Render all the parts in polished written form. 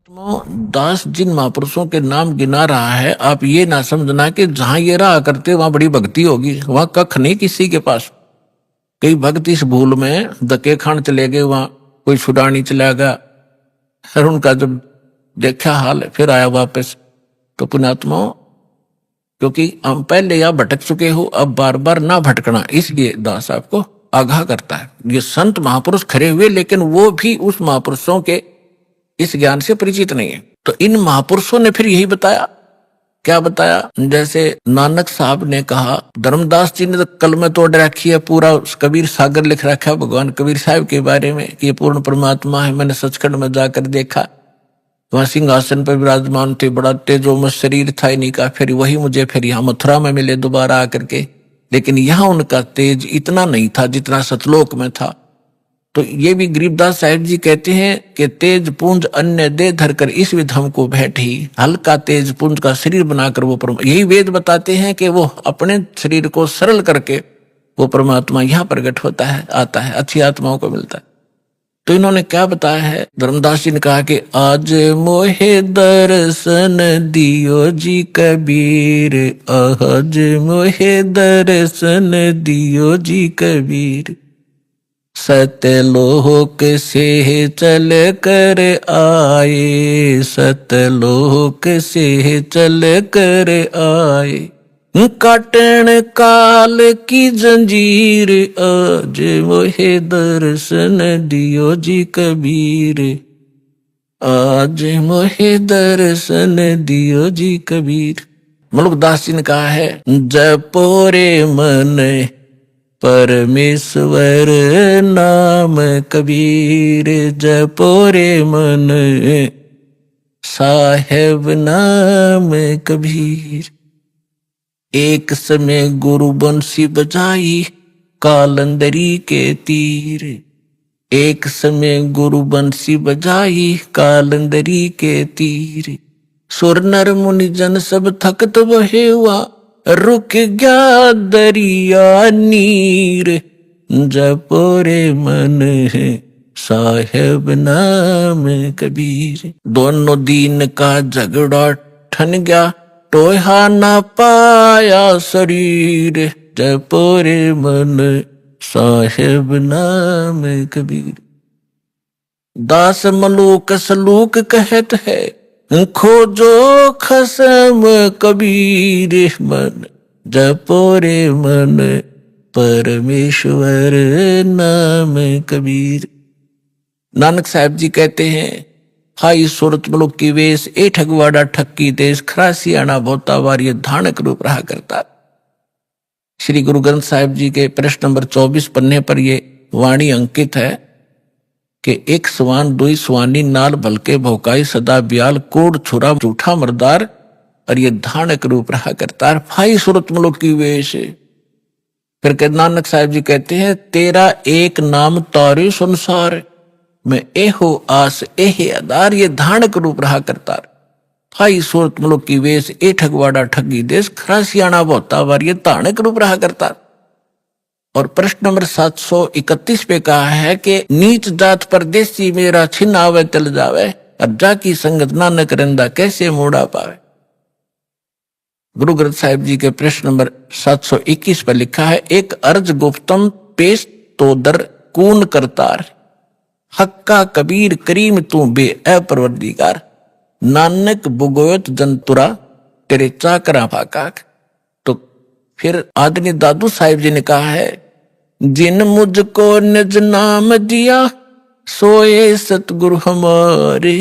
दास जिन महापुरुषों के नाम गिना रहा है, आप ये ना समझना कि जहां ये रहा करते वहां बड़ी भक्ति होगी। वहां कख नहीं किसी के पास। कई भक्त इस भूल में धक्के खान चले गए, वहां कोई छुड़ानी चला गया। फिर उनका जब देखा हाल फिर आया वापस। तो पुण्यात्माओं, क्योंकि हम पहले या भटक चुके हो, अब बार बार ना भटकना, इसलिए दास आपको आगाह करता है। ये संत महापुरुष खड़े हुए, लेकिन वो भी उस महापुरुषों के इस ज्ञान से परिचित नहीं है। तो इन महापुरुषों ने फिर यही बताया। क्या बताया? जैसे नानक साहब ने कहा, धर्मदास जी ने तो कलमे तोड़ रखी है, पूरा कबीर सागर लिख रखा है भगवान कबीर साहब के बारे में कि ये पूर्ण परमात्मा है। मैंने सचखंड में जाकर देखा, वहां सिंहासन पर विराजमान थे, बड़ा तेजोमय शरीर था इन्हीं का। फिर वही मुझे फिर यहाँ मथुरा में मिले दोबारा आकर के, लेकिन यहाँ उनका तेज इतना नहीं था जितना सतलोक में था। तो ये भी गरीबदास साहिब जी कहते हैं कि तेज पुंज अन्य दे धरकर इस विध हमको बैठी, हल्का तेज पुंज का शरीर बनाकर वो यही वेद बताते हैं कि वो अपने शरीर को सरल करके वो परमात्मा यहाँ प्रकट होता है, आता है, अच्छी आत्माओं को मिलता है। तो इन्होंने क्या बताया है? धर्मदास जी ने कहा कि आज मोहे दर्शन दियो जी कबीर, आज मोहे दर्शन दियो जी कबीर, सतलोक से चल कर आए, सतलोक से चल कर आए, काटन काल की जंजीर, आज मोहे दर्शन दियो जी कबीर, आज मोहे दर्शन दियो जी कबीर। मलुकदास जी ने कहा है, जपोरे मन परमेश्वर नाम कबीर, जपोरे मन साहेब नाम कबीर। एक समय गुरु बंसी बजाई कालंदरी के तीर, एक समय गुरु बंसी बजाई कालंदरी के तीर, सुर नर मुनि जन सब थकत बहे हुआ, रुक गया दरिया नीर, जपोरे मन है साहेब नाम कबीर। दोनों दीन का झगड़ा ठन गया, टोहा ना पाया शरीर, जपोरे मन साहेब नाम कबीर। दास मलूक सलूक कहत है, खोजो खसम कबीर मन, जपोरे मन परमेश्वर नाम कबीर। नानक साहब जी कहते हैं, हाई सूरत मुलुक की वेश, ए ठगवाड़ा ठक्की देश, खरासी आना भोता वारिय धानक रूप रहा करता। श्री गुरु ग्रंथ साहिब जी के प्रश्न नंबर 24 पन्ने पर ये वाणी अंकित है कि एक सवान दुई सवानी नाल भलके भौकाई सदा ब्याल, कोड छुरा झूठा मरदार, और ये धानक रूप रहा करता। फाई सूरत मुलुक की वेश। फिर के नानक साहब जी कहते हैं, तेरा एक नाम तारे संसार में एहो आस एहे आधार, ये धानक रूप रहा करता। फाई सूरत मुलुक की वेश, ए ठगवाड़ा ठगी देश, खरासियाना भोता वार, ये धानक रूप रहा करता। और प्रश्न नंबर 731 पे कहा है कि नीच जात परदेसी मेरा छिन आवे चल जावे, और जाकी संगत नानक रंदा कैसे मोड़ा पावे। गुरु ग्रंथ साहिब जी के प्रश्न नंबर 721 पर लिखा है, एक अर्ज गुप्तम पेश तो दर कून करतार, हक्का कबीर करीम तू बे अपरवरदिगार, नानक बुगोयत जंतुरा तेरे चाकरा फाकाक। तो फिर आदरणीय दादू साहिब जी ने कहा है, जिन मुझको निज नाम दिया, सोए सतगुरु हमारे,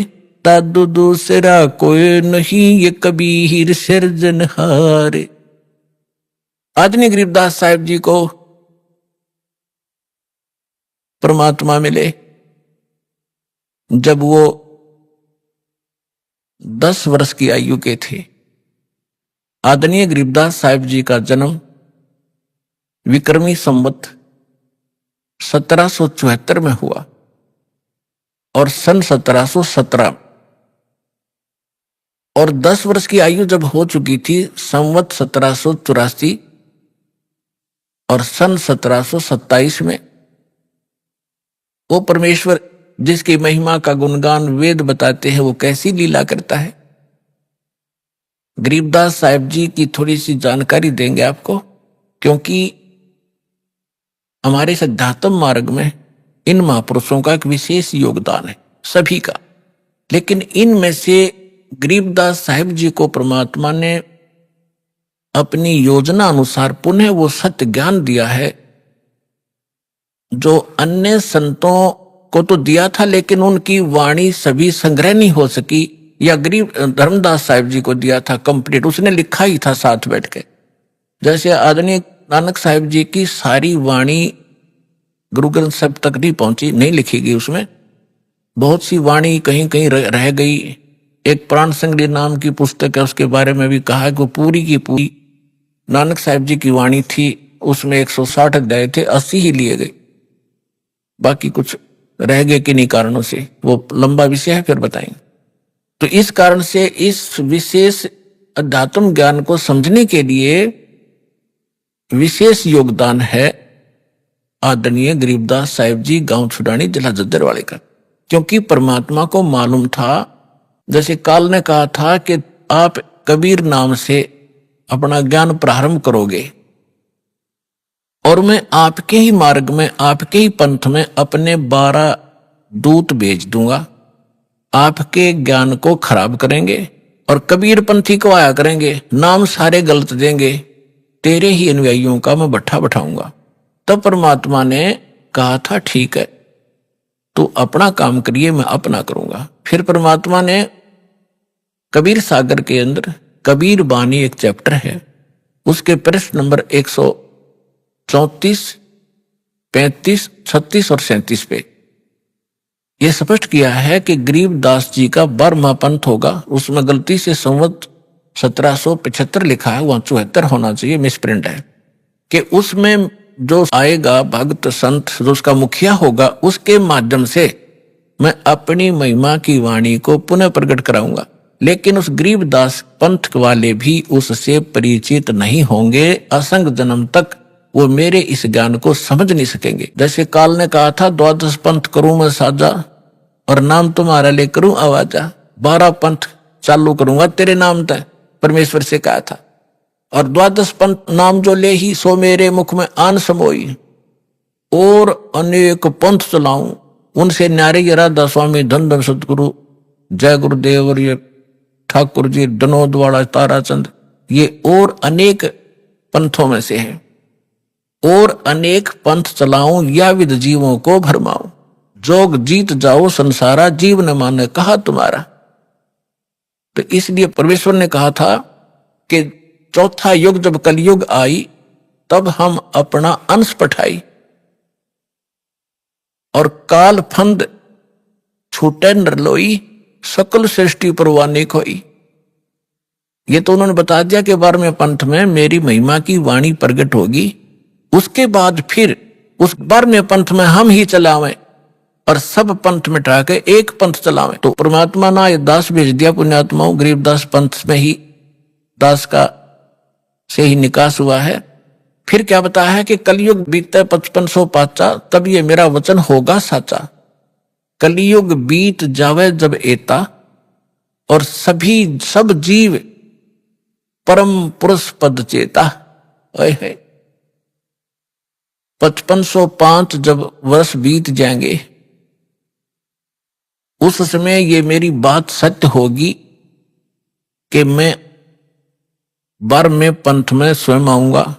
दादू दूसरा कोई नहीं, ये कबीर सिरजनहारे। आदरणीय गरीबदास साहिब जी को परमात्मा मिले जब वो 10 वर्ष की आयु के थे। आदरणीय गरीबदास साहिब जी का जन्म विक्रमी संवत 1774 में हुआ और सन 1717, और 10 वर्ष की आयु जब हो चुकी थी संवत 1784 और सन 1727 में वो परमेश्वर जिसकी महिमा का गुणगान वेद बताते हैं, वो कैसी लीला करता है। गरीबदास साहिब जी की थोड़ी सी जानकारी देंगे आपको, क्योंकि हमारे अध्यात्म मार्ग में इन महापुरुषों का एक विशेष योगदान है, सभी का। लेकिन इनमें से गरीबदास साहिब जी को परमात्मा ने अपनी योजना अनुसार पुनः वो सत्य ज्ञान दिया है जो अन्य संतों को तो दिया था, लेकिन उनकी वाणी सभी संग्रह नहीं हो सकी, या गरीब धर्मदास साहिब जी को दिया था कंप्लीट, उसने लिखा ही था साथ बैठ के। जैसे आदरणीय नानक साहिब जी की सारी वाणी गुरु ग्रंथ साहिब तक नहीं पहुंची, नहीं लिखी गई, उसमें बहुत सी वाणी कहीं कहीं रह गई। एक प्राण संग्रह नाम की पुस्तक है, उसके बारे में भी कहा कि वो पूरी की पूरी नानक साहिब जी की वाणी थी। उसमें 160 अध्याय थे, 80 ही लिए गए, बाकी कुछ रह गए किन्हीं कारणों से, वो लंबा विषय है, फिर बताएंगे। तो इस कारण से इस विशेष अध्यात्म ज्ञान को समझने के लिए विशेष योगदान है आदरणीय गरीबदास साहिब जी गांव छुड़ानी जिला जद्दरवाले का। क्योंकि परमात्मा को मालूम था, जैसे काल ने कहा था कि आप कबीर नाम से अपना ज्ञान प्रारंभ करोगे और मैं आपके ही मार्ग में, आपके ही पंथ में अपने 12 दूत भेज दूंगा, आपके ज्ञान को खराब करेंगे और कबीर पंथी को आया करेंगे, नाम सारे गलत देंगे, तेरे ही अनुयायियों का मैं भट्ठा बैठाऊंगा। तब परमात्मा ने कहा था ठीक है, तो अपना काम करिए, मैं अपना करूंगा। फिर परमात्मा ने कबीर सागर के अंदर कबीर बानी एक चैप्टर है, उसके पृष्ठ नंबर 134, 35, 36 और 37 पे यह स्पष्ट किया है कि गरीबदास जी का 12वां पंथ होगा। उसमें गलती से संवत 1775 लिखा है, वहां 74 होना चाहिए, मिसप्रिंट है, कि उसमें जो आएगा भक्त संत, जो उसका मुखिया होगा, उसके माध्यम से मैं अपनी महिमा की वाणी को पुनः प्रकट कराऊंगा। लेकिन उस गरीबदास पंथ वाले भी उससे परिचित नहीं होंगे, असंग जन्म तक वो मेरे इस ज्ञान को समझ नहीं सकेंगे। जैसे काल ने कहा था 12 पंथ करूं मैं साजा और नाम तुम्हारा ले करूं आवाजा, 12 पंथ चालू करूंगा तेरे नाम तक, परमेश्वर से कहा था। और 12 पंथ नाम जो ले ही सो मेरे मुख में आन समोई, और अनेक पंथ चलाऊं उनसे न्यारे ये राधा स्वामी धन धन सतगुरु जय गुरुदेव और ये ठाकुर जी डनोद वाला ताराचंद, ये और अनेक पंथों में से हैं। और अनेक पंथ चलाऊं या विद जीवों को भरमाऊं, जोग जीत जाओ संसारा जीव न माने कहा तुम्हारा। तो इसलिए परमेश्वर ने कहा था कि चौथा युग जब कलयुग आई तब हम अपना अंश पठाई और काल फंद छूटे नरलोई सकल सृष्टि परवाने खोई। ये तो उन्होंने बता दिया कि 12वें पंथ में मेरी महिमा की वाणी प्रकट होगी, उसके बाद फिर उस 12वें पंथ में हम ही चलावें और सब पंथ मिटा के एक पंथ चलावें। तो परमात्मा ने ये दास भेज दिया पुण्यात्माओं, गरीबदास पंथ में ही दास का से ही निकास हुआ है। फिर क्या बताया है कि कलयुग बीतता 5500 पाचा, तब ये मेरा वचन होगा साचा। कलयुग बीत जावे जब एता और सब जीव परम पुरुष पद चेता। 5505 जब वर्ष बीत जाएंगे उस समय ये मेरी बात सत्य होगी कि मैं 12वें पंथ में स्वयं आऊंगा,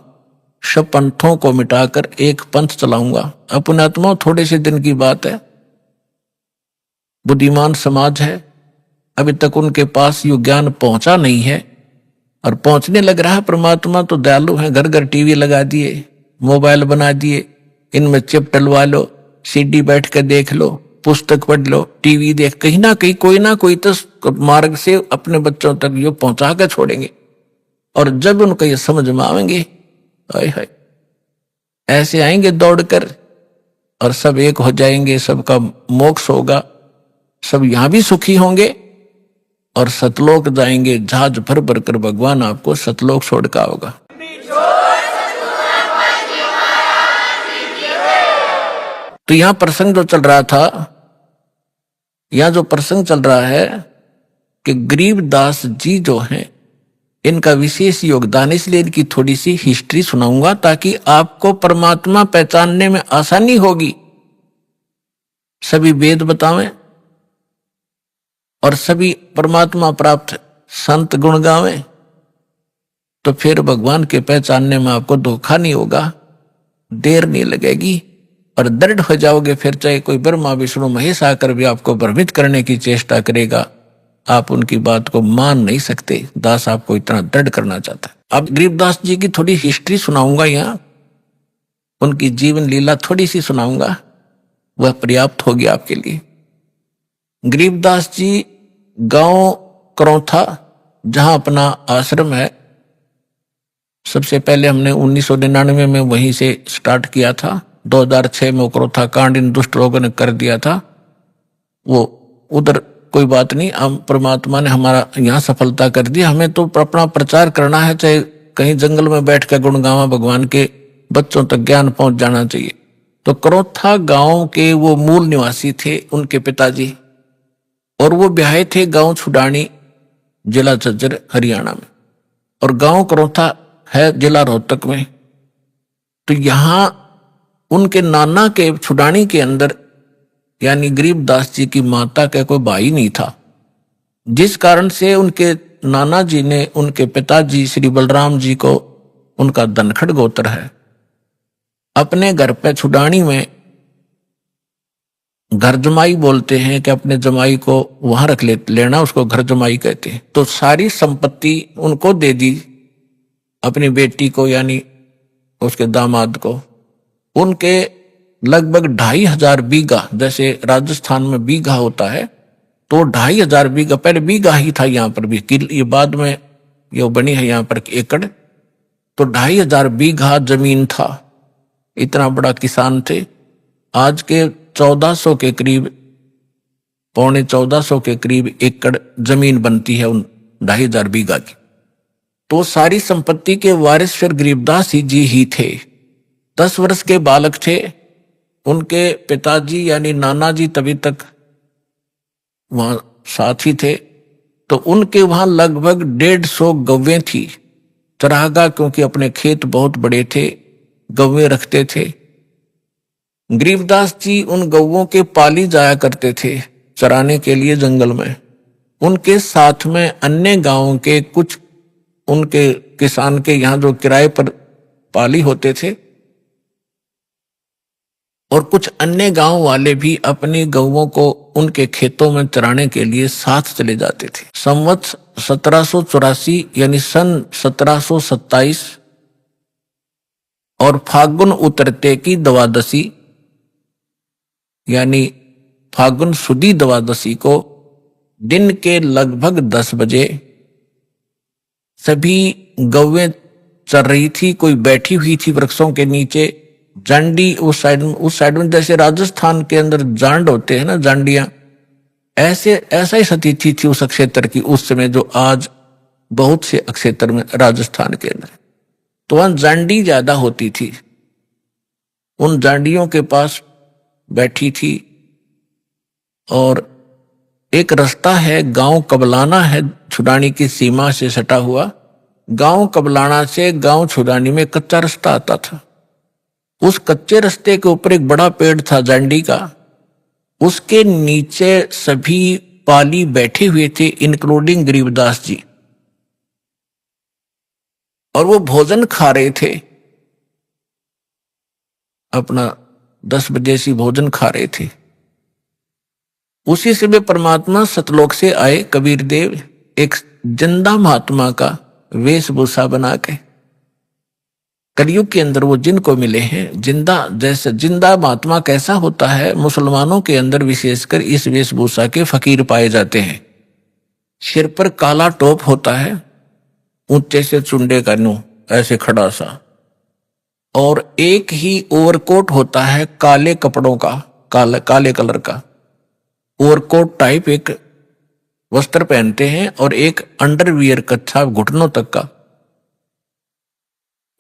सब पंथों को मिटाकर एक पंथ चलाऊंगा। अपने आत्मा थोड़े से दिन की बात है, बुद्धिमान समाज है, अभी तक उनके पास ये ज्ञान पहुंचा नहीं है और पहुंचने लग रहा है। परमात्मा तो दयालु है, घर घर टीवी लगा दिए, मोबाइल बना दिए, इनमें चिप डलवा लो, सीडी बैठ कर देख लो, पुस्तक पढ़ लो, टीवी देख, कहीं ना कोई तो मार्ग से अपने बच्चों तक ये पहुंचा कर छोड़ेंगे। और जब उनको ये समझ में आएंगे, हाय ऐसे आएंगे दौड़कर और सब एक हो जाएंगे, सबका मोक्ष होगा, सब यहां भी सुखी होंगे और सतलोक जाएंगे, जहाज भर भर कर भगवान आपको सतलोक छोड़ का होगा। तो यहां प्रसंग जो चल रहा था यहां जो प्रसंग चल रहा है कि गरीबदास जी जो हैं, इनका विशेष योगदान, इसलिए इनकी थोड़ी सी हिस्ट्री सुनाऊंगा ताकि आपको परमात्मा पहचानने में आसानी होगी। सभी वेद बतावें और सभी परमात्मा प्राप्त संत गुण गावें, तो फिर भगवान के पहचानने में आपको धोखा नहीं होगा, देर नहीं लगेगी और दृढ़ हो जाओगे। फिर चाहे कोई ब्रह्मा विष्णु महेश आकर भी आपको भ्रमित करने की चेष्टा करेगा, आप उनकी बात को मान नहीं सकते। दास आपको इतना दृढ़ करना चाहता है। अब गरीबदास जी की थोड़ी हिस्ट्री सुनाऊंगा, यहाँ उनकी जीवन लीला थोड़ी सी सुनाऊंगा, वह पर्याप्त होगी आपके लिए। गरीबदास जी गांव करौथा, जहां अपना आश्रम है, सबसे पहले हमने 1999 में वहीं से स्टार्ट किया था। 2006 में करौथा कांड इन दुष्ट लोगों ने कर दिया था, वो उधर कोई बात नहीं, हम परमात्मा ने हमारा यहाँ सफलता कर दी। हमें तो अपना प्रचार करना है, चाहे कहीं जंगल में बैठ कर गुण गावा, भगवान के बच्चों तक ज्ञान पहुंच जाना चाहिए। तो करौथा गांव के वो मूल निवासी थे उनके पिताजी, और वो ब्याहे थे गांव छुडानी, जिला झज्जर हरियाणा में, और गांव करौथा है जिला रोहतक में। तो यहां उनके नाना के छुडानी के अंदर यानी गरीबदास जी की माता का कोई भाई नहीं था, जिस कारण से उनके नाना जी ने उनके पिताजी श्री बलराम जी को, उनका धनखड़ गोत्र है, अपने घर पे छुडानी में घर जमाई बोलते हैं कि अपने जमाई को वहां रख लेना, उसको घर जमाई कहते हैं। तो सारी संपत्ति उनको दे दी, अपनी बेटी को यानी उसके दामाद को। उनके लगभग 2500 बीघा, जैसे राजस्थान में बीघा होता है, तो 2500 बीघा, पहले बीघा ही था यहाँ पर भी, ये बाद में ये बनी है यहाँ पर एकड़। तो 2500 बीघा जमीन था, इतना बड़ा किसान थे। आज के 1400 के करीब, पौने 1400 के करीब एकड़ जमीन बनती है उन 2500 बीघा की। तो सारी संपत्ति के वारिस फिर गरीबदास जी ही थे। 10 वर्ष के बालक थे, उनके पिताजी यानी नाना जी तभी तक वहां साथ ही थे। तो उनके वहां लगभग 150 गौवें थी, चरागा, क्योंकि अपने खेत बहुत बड़े थे, गौवें रखते थे। गरीबदास जी उन गौवों के पाली जाया करते थे चराने के लिए जंगल में। उनके साथ में अन्य गांवों के कुछ उनके किसान के यहाँ जो किराए पर पाली होते थे, और कुछ अन्य गांव वाले भी अपनी गौवों को उनके खेतों में चराने के लिए साथ चले जाते थे। संवत 1784 यानी सन 1727 और फागुन उतरते की द्वादशी यानी फागुन सुदी द्वादशी को दिन के लगभग 10 बजे सभी गौवें चल रही थी, कोई बैठी हुई थी वृक्षों के नीचे। जांडी उस साइड में जैसे राजस्थान के अंदर जांड होते हैं ना, जांडियां, ऐसा ही स्थिति थी उस क्षेत्र की उस समय, जो आज बहुत से क्षेत्र में राजस्थान के अंदर। तो वहां जांडी ज्यादा होती थी, उन जांडियों के पास बैठी थी। और एक रास्ता है, गांव कबलाना है, छुडानी की सीमा से सटा हुआ। गांव कबलाना से गांव छुडानी में कच्चा रास्ता आता था। उस कच्चे रास्ते के ऊपर एक बड़ा पेड़ था जांडी का, उसके नीचे सभी पाली बैठे हुए थे, इंक्लूडिंग गरीबदास जी, और वो भोजन खा रहे थे, अपना 10 बजे से भोजन खा रहे थे। उसी समय परमात्मा सतलोक से आए कबीर देव, एक जिंदा महात्मा का वेशभूषा बना के। कलयुग के अंदर वो जिनको मिले हैं जिंदा, जैसे जिंदा महात्मा कैसा होता है, मुसलमानों के अंदर विशेषकर इस वेशभूषा के फकीर पाए जाते हैं। सिर पर काला टोप होता है, ऊंचे से चुंडे का नू ऐसे खड़ा सा, और एक ही ओवरकोट होता है काले कपड़ों का, काले कलर का ओवरकोट टाइप एक वस्त्र पहनते हैं, और एक अंडरवियर कच्छा घुटनों तक का।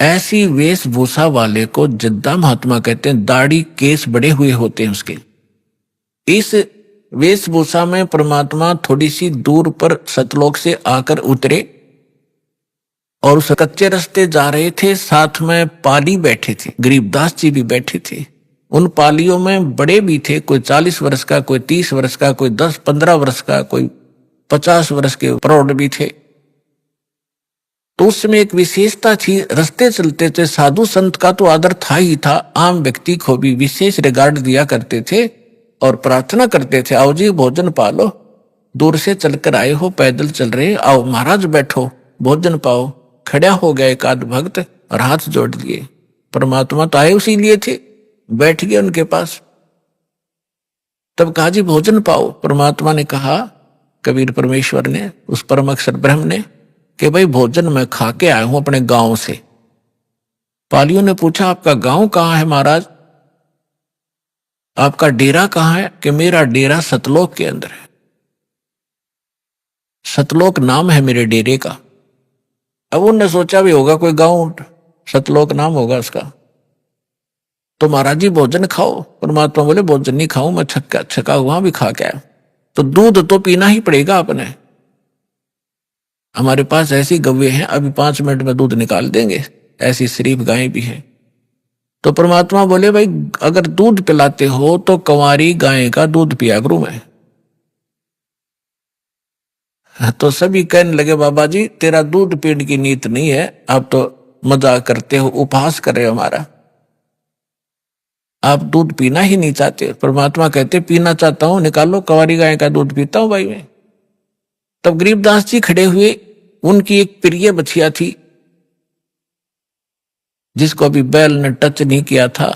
ऐसी वेशभूषा वाले को जिद्दा महात्मा कहते हैं। दाढ़ी केस बड़े हुए होते हैं उसके। इस वेशभूषा में परमात्मा थोड़ी सी दूर पर सतलोक से आकर उतरे और उस कच्चे रास्ते जा रहे थे। साथ में पाली बैठे थे, गरीबदास जी भी बैठे थे। उन पालियों में बड़े भी थे, कोई 40 वर्ष का, कोई 30 वर्ष का, कोई 10-15 वर्ष का, कोई 50 वर्ष के प्रौढ़ भी थे। तो उसमें एक विशेषता थी, रास्ते चलते थे साधु संत का तो आदर था ही था, आम व्यक्ति को भी विशेष रिगार्ड दिया करते थे और प्रार्थना करते थे, आओ जी भोजन पालो, दूर से चलकर आए हो, पैदल चल रहे, आओ महाराज बैठो भोजन पाओ। खड़ा हो गया एक आध भक्त और हाथ जोड़ लिए। परमात्मा तो आए उसी लिए थे, बैठ गए उनके पास। तब कहा जी भोजन पाओ। परमात्मा ने कहा, कबीर परमेश्वर ने, उस परम अक्षर ब्रह्म ने, कि भाई भोजन मैं खा के आया हूं अपने गांव से। पालियों ने पूछा आपका गांव कहां है महाराज, आपका डेरा कहां है? कि मेरा डेरा सतलोक के अंदर है, सतलोक नाम है मेरे डेरे का। अब उनने सोचा भी होगा कोई गांव सतलोक नाम होगा उसका। तो महाराज जी भोजन खाओ। परमात्मा बोले भोजन नहीं खाऊं मैं, छका हुआ भी खा के आया। तो दूध तो पीना ही पड़ेगा आपने, हमारे पास ऐसी गव्वे हैं, अभी 5 मिनट में दूध निकाल देंगे, ऐसी शरीफ गायें भी हैं। तो परमात्मा बोले भाई अगर दूध पिलाते हो तो कंवारी गाय का दूध पिया करूं मैं। तो सभी कहने लगे बाबा जी तेरा दूध पीने की नीत नहीं है, आप तो मजाक करते हो, उपहास कर रहे हो हमारा, आप दूध पीना ही नहीं चाहते। परमात्मा कहते पीना चाहता हूं, निकालो, कंवारी गाय का दूध पीता हूं भाई मैं। तब गरीबदास जी खड़े हुए, उनकी एक प्रिय बछिया थी जिसको अभी बैल ने टच नहीं किया था,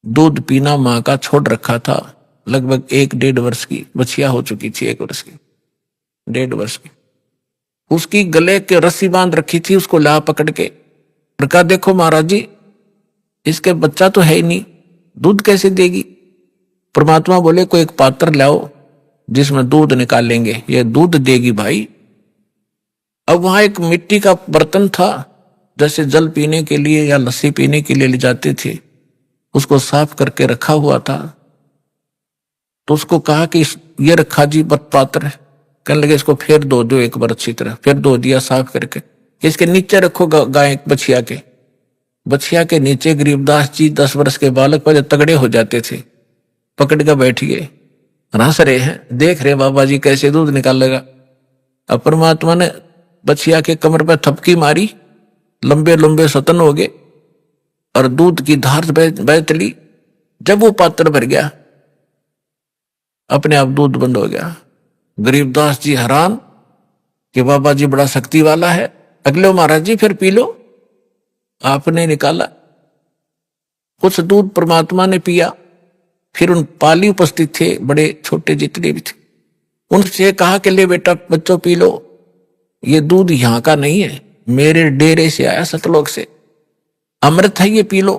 दूध पीना मां का छोड़ रखा था। लगभग 1-1.5 वर्ष की बछिया हो चुकी थी, 1 वर्ष की, 1.5 वर्ष की। उसकी गले के रस्सी बांध रखी थी, उसको ला पकड़ के कहा देखो महाराज जी इसके बच्चा तो है ही नहीं, दूध कैसे देगी? परमात्मा बोले कोई एक पात्र लाओ जिसमें दूध निकालेंगे, ये दूध देगी भाई। अब वहां एक मिट्टी का बर्तन था, जैसे जल पीने के लिए या लस्सी पीने के लिए ले जाते थे, उसको साफ करके रखा हुआ था। तो उसको कहा कि ये रखा जी पात्र है। कहने लगे इसको फिर धो दो एक बार अच्छी तरह, फिर धो दिया साफ करके, इसके नीचे रखो गाय बछिया के। बछिया के नीचे गरीबदास जी 10 वर्ष के बालक पर तगड़े हो जाते थे, पकड़ कर बैठ गए, हंस रहे हैं, देख रहे बाबा जी कैसे दूध निकालेगा। अब परमात्मा ने बछिया के कमर पर थपकी मारी, लंबे लंबे सतन हो गए और दूध की धार बह चली। जब वो पात्र भर गया अपने आप दूध बंद हो गया। गरीबदास जी हैरान कि बाबा जी बड़ा शक्ति वाला है। अगले महाराज जी फिर पी लो। आपने निकाला कुछ दूध, परमात्मा ने पिया। फिर उन पाली उपस्थित थे, बड़े छोटे जितने भी थे, उनसे कहा कि ले बेटा बच्चों पी लो, ये दूध यहां का नहीं है, मेरे डेरे से आया सतलोक से, अमृत है, ये पी लो।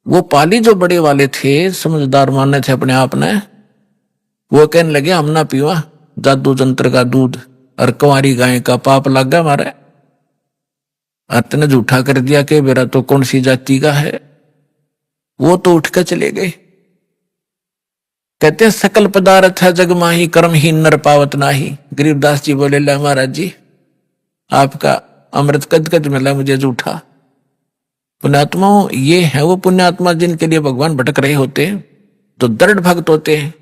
वो पाली जो बड़े वाले थे, समझदार माने थे अपने आप ने, वो कहने लगे हम ना पीवा जादू जंत्र का दूध, और कुंवारी गाय का पाप लग गया हमारा। इतने झूठा कर दिया कि मेरा तो कौन सी जाति का है। वो तो उठकर चले गए। कहते हैं सकल पदार्थ है जग माही, कर्म ही नर पावत नाही। गरीबदास जी बोले ला महाराज जी आपका अमृत कद कद मिला मुझे झूठा। पुण्यात्माओं ये है वो पुण्यात्मा जिनके लिए भगवान भटक रहे होते हैं, तो दृढ़ भक्त होते हैं,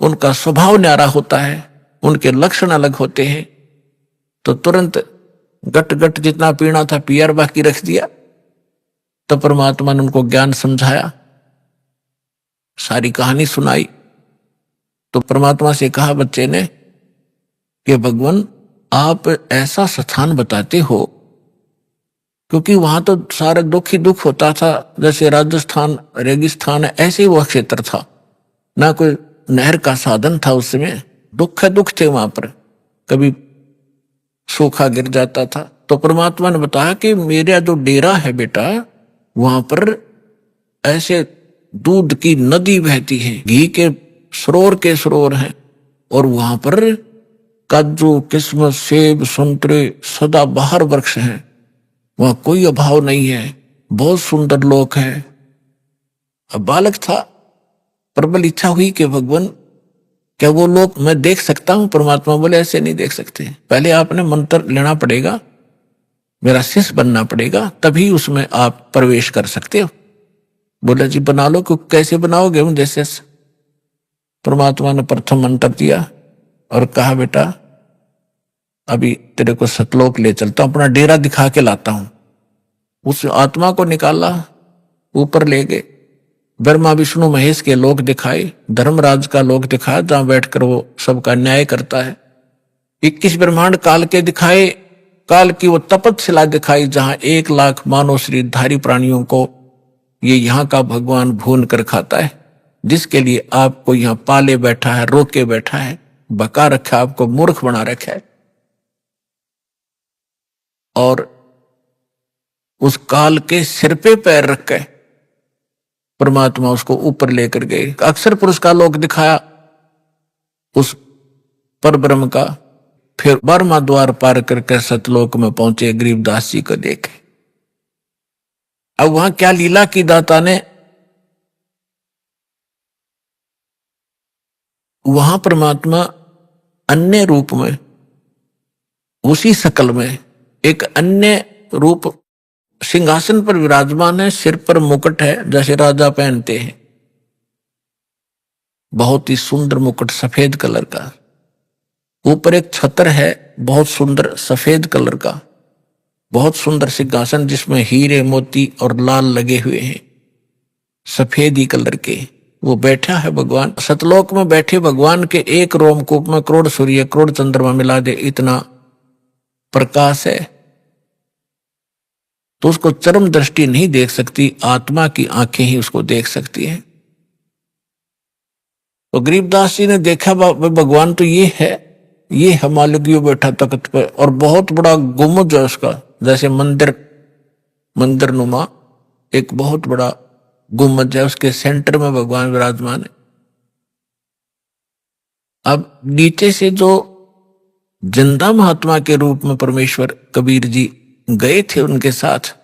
उनका स्वभाव न्यारा होता है, उनके लक्षण अलग होते हैं, तो तुरंत गट गट जितना पीना था पियर बाकी रख दिया। तो परमात्मा ने उनको ज्ञान समझाया, सारी कहानी सुनाई। तो परमात्मा से कहा बच्चे ने कि भगवान आप ऐसा स्थान बताते हो, क्योंकि वहां तो सारे दुख ही दुख होता था, जैसे राजस्थान रेगिस्तान है ऐसे ही वह क्षेत्र था, ना कोई नहर का साधन था उस समय, दुख दुख थे वहां पर, कभी सूखा गिर जाता था। तो परमात्मा ने बताया कि मेरा जो डेरा है बेटा, वहां पर ऐसे दूध की नदी बहती है, घी के सरोवर हैं, और वहां पर काजू किस्मत सेब संतरे सदा बाहर वृक्ष हैं, वहां कोई अभाव नहीं है, बहुत सुंदर लोक है। अब बालक था, प्रबल इच्छा हुई कि भगवान क्या वो लोग मैं देख सकता हूं? परमात्मा बोले ऐसे नहीं देख सकते, पहले आपने मंत्र लेना पड़ेगा, मेरा शिष्य बनना पड़ेगा, तभी उसमें आप प्रवेश कर सकते हो। बोले जी बना लो। क्यों कैसे बनाओगे? मुझे शिष्य। परमात्मा ने प्रथम मंत्र दिया और कहा बेटा अभी तेरे को सतलोक ले चलता हूं, अपना डेरा दिखा के लाता हूं। उस आत्मा को निकाला, ऊपर ले गए, ब्रह्मा विष्णु महेश के लोक दिखाए, धर्मराज का लोक दिखाया जहां बैठकर वो सबका न्याय करता है। 21 ब्रह्मांड काल के दिखाए, काल की वो तपतशिला दिखाई जहां 1 लाख मानव शरीरधारी प्राणियों को ये यहाँ का भगवान भून कर खाता है, जिसके लिए आपको यहाँ पाले बैठा है, रोके बैठा है, बका रखा है, आपको मूर्ख बना रखा है। और उस काल के सिर पे पैर रख के परमात्मा उसको ऊपर लेकर गए। अक्षर पुरुष का लोक दिखाया उस पर ब्रह्म का, फिर 12वां द्वार पार करके सतलोक में पहुंचे, गरीबदास जी को देखे। अब वहां क्या लीला की दाता ने, वहां परमात्मा अन्य रूप में, उसी शकल में एक अन्य रूप सिंहासन पर विराजमान है, सिर पर मुकुट है जैसे राजा पहनते हैं, बहुत ही सुंदर मुकुट सफेद कलर का। ऊपर एक छत्र है बहुत सुंदर सफेद कलर का, बहुत सुंदर सिंहासन जिसमें हीरे मोती और लाल लगे हुए हैं, सफेद ही कलर के। वो बैठा है भगवान सतलोक में। बैठे भगवान के एक रोमकूप में करोड़ सूर्य करोड़ चंद्रमा मिला दे इतना प्रकाश है, तो उसको चरम दृष्टि नहीं देख सकती, आत्मा की आंखें ही उसको देख सकती हैं। तो गरीबदास जी ने देखा भगवान तो ये है, ये हिमालय बैठा तख्त पर, और बहुत बड़ा गुम्बद है उसका, जैसे मंदिर नुमा एक बहुत बड़ा गुम्बद है, उसके सेंटर में भगवान विराजमान है। अब नीचे से जो जिंदा महात्मा के रूप में परमेश्वर कबीर जी गए थे उनके साथ,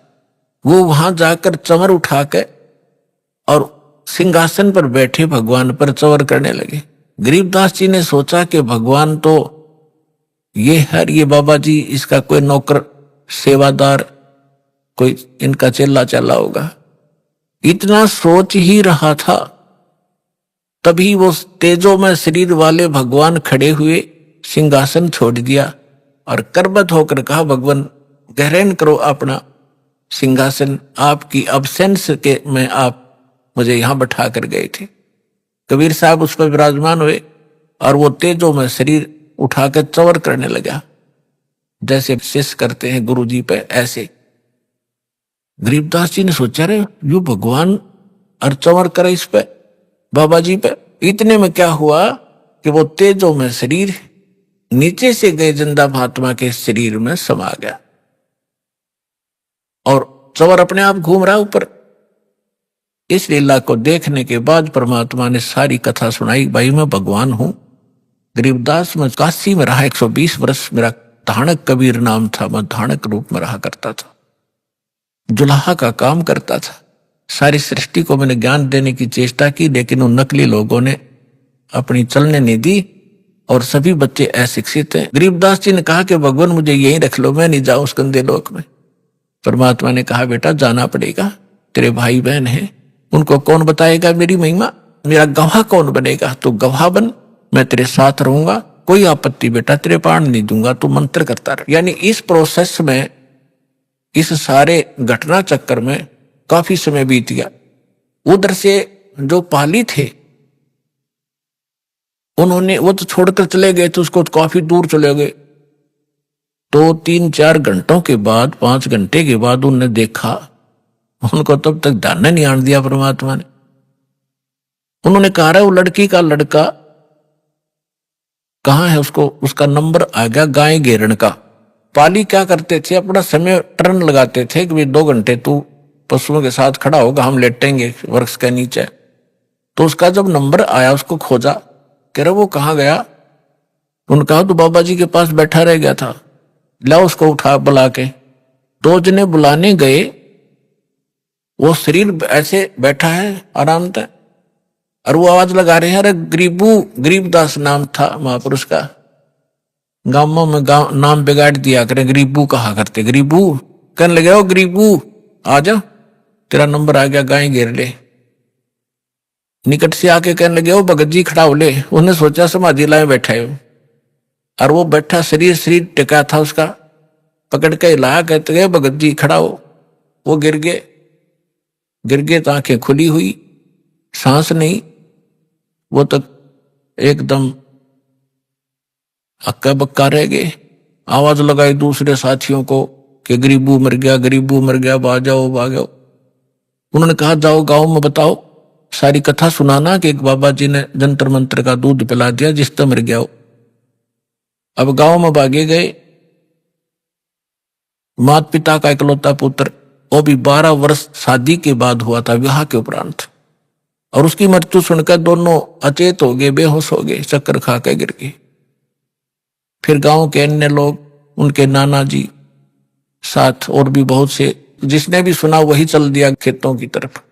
वो वहां जाकर चमर उठा के और सिंहासन पर बैठे भगवान पर चवर करने लगे। गरीबदास जी ने सोचा कि भगवान तो ये है, ये बाबा जी इसका कोई नौकर सेवादार, कोई इनका चेला चला होगा। इतना सोच ही रहा था, तभी वो तेजो में शरीर वाले भगवान खड़े हुए, सिंहासन छोड़ दिया और करबद्ध होकर कहा भगवान ग्रहण करो अपना सिंहासन, आपकी अब्सेंस के में आप मुझे यहां बैठा कर गए थे। कबीर साहब उस पर विराजमान हुए और वो तेजो में शरीर उठाकर चवर करने लगा, जैसे शिष्य करते हैं गुरु जी पे, ऐसे। गरीबदास जी ने सोचा रे यू भगवान और चवर करे इस पे बाबा जी पे। इतने में क्या हुआ कि वो तेजो में शरीर नीचे से गए जिंदा महात्मा के शरीर में समा गया और चवर अपने आप घूम रहा ऊपर। इस लीला को देखने के बाद परमात्मा ने सारी कथा सुनाई, भाई मैं भगवान हूं। गरीबदास में काशी में रहा 120 वर्ष, मेरा धाणक कबीर नाम था, मैं धाणक रूप में रहा करता था, जुलाहा का काम करता था। सारी सृष्टि को मैंने ज्ञान देने की चेष्टा की, लेकिन उन नकली लोगों ने अपनी चलने नहीं दी और सभी बच्चे अशिक्षित हैं। गरीबदास जी ने कहा कि भगवान मुझे यहीं रख लो, मैं नहीं जाऊं उस गंदे लोक में। परमात्मा ने कहा बेटा जाना पड़ेगा, तेरे भाई बहन हैं, उनको कौन बताएगा मेरी महिमा, मेरा गवाह कौन बनेगा, तो गवाह बन, मैं तेरे साथ रहूंगा, कोई आपत्ति बेटा तेरे प्राण नहीं दूंगा, तू मंत्र करता रह। यानी इस प्रोसेस में, इस सारे घटना चक्कर में काफी समय बीत गया। उधर से जो पाली थे उन्होंने, वो तो छोड़कर चले गए थे, उसको काफी दूर चले गए। तो 3-4 घंटों के बाद, 5 घंटे के बाद उन्होंने देखा, उनको तब तक ध्यान नहीं आने दिया परमात्मा ने। उन्होंने कहा वो लड़की का लड़का कहाँ है, उसको उसका नंबर आ गया गाय घेरण का। पाली क्या करते थे, अपना समय टर्न लगाते थे कि 2 घंटे तू पशुओं के साथ खड़ा होगा, हम लेटेंगे वृक्ष के नीचे। तो उसका जब नंबर आया उसको खोजा, कह रहा वो कहाँ गया। उन्होंने कहा तो बाबा जी के पास बैठा रह गया था, ला उसको उठा बुला के। 2 जने बुलाने गए, वो शरीर ऐसे बैठा है आराम से, और वो आवाज लगा रहे हैं, अरे गरीबू, गरीबदास नाम था महापुरुष का। गांवों में गांव नाम बिगाड़ दिया करें, गरीबू कहा करते, गरीबू कहने लगे, ओ गरीबू आ जा, तेरा नंबर आ गया, गाय घेर ले। निकट से आके कहने लगे, ओ भगत जी खड़ा हो ले। उन्हें सोचा समाधि लाए बैठा है, और वो बैठा शरीर शरीर टिका था उसका, पकड़ के हिलाया, कहते गए भगत जी खड़ा हो। वो गिर गए तो आंखें खुली हुई, सांस नहीं, वो तो एकदम हक्का बक्का रह गए। आवाज लगाई दूसरे साथियों को कि गरीबू मर गया, गरीबू मर गया, भाग जाओ। उन्होंने कहा, जाओ गांव में बताओ, सारी कथा सुनाना कि एक बाबा जी ने जंतर मंत्र का दूध पिला दिया जिससे मर गया हो। अब गांव में भागे गए। माता पिता का इकलौता पुत्र, वो भी 12 वर्ष शादी के बाद हुआ था, विवाह के उपरांत, और उसकी मृत्यु सुनकर दोनों अचेत हो गए, बेहोश हो गए, चक्कर खा के गिर गए। फिर गांव के अन्य लोग, उनके नाना जी साथ और भी बहुत से, जिसने भी सुना वही चल दिया खेतों की तरफ।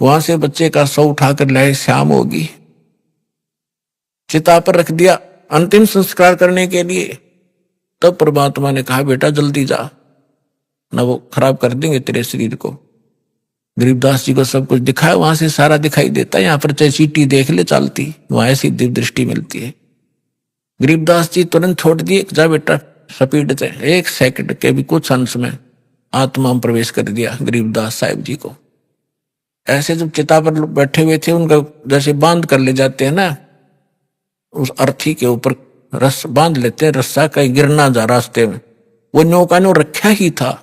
वहां से बच्चे का शव उठाकर लाए, शाम होगी, चिता पर रख दिया अंतिम संस्कार करने के लिए। तब परमात्मा ने कहा, बेटा जल्दी जा, ना वो खराब कर देंगे तेरे शरीर को। गरीबदास जी को सब कुछ दिखाया, वहां से सारा दिखाई देता है, यहाँ पर चाहे चीटी देख ले चलती, वहां ऐसी दिव्य दृष्टि मिलती है। गरीबदास जी तुरंत छोड़ दिए, जा बेटा स्पीड से, 1 सेकंड के भी कुछ अंश में आत्मा में प्रवेश कर दिया गरीबदास साहिब जी को। ऐसे जब चिता पर बैठे हुए थे, उनका जैसे बांध कर ले जाते हैं ना, उस अर्थी के ऊपर रस बांध लेते हैं, रस्सा कहीं गिर ना जा रास्ते में, वो नौका ने रखा ही था,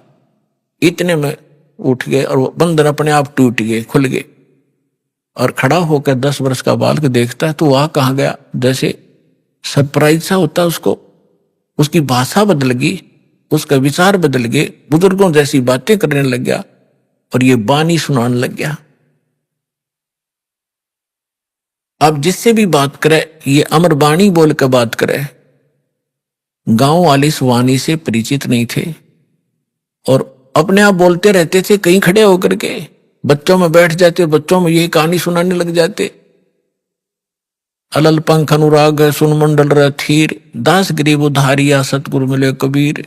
इतने में उठ गए और वो बंधन अपने आप टूट गए, खुल गए। और खड़ा होकर 10 वर्ष का बालक देखता है तो वह कहाँ गया, जैसे सरप्राइज सा होता उसको, उसकी भाषा बदल गई, उसका विचार बदल गए, बुजुर्गों जैसी बातें करने लग गया और ये बानी सुनाने लग गया। अब जिससे भी बात करे ये अमर बाणी बोल कर बात करे। गांव वाले इस वाणी से परिचित नहीं थे और अपने आप बोलते रहते थे, कहीं खड़े होकर के बच्चों में बैठ जाते, बच्चों में यही कहानी सुनाने लग जाते। अलल पंख अनुराग सुन मंडल रथीर, दास गरीब उधारिया सतगुरु मिले कबीर।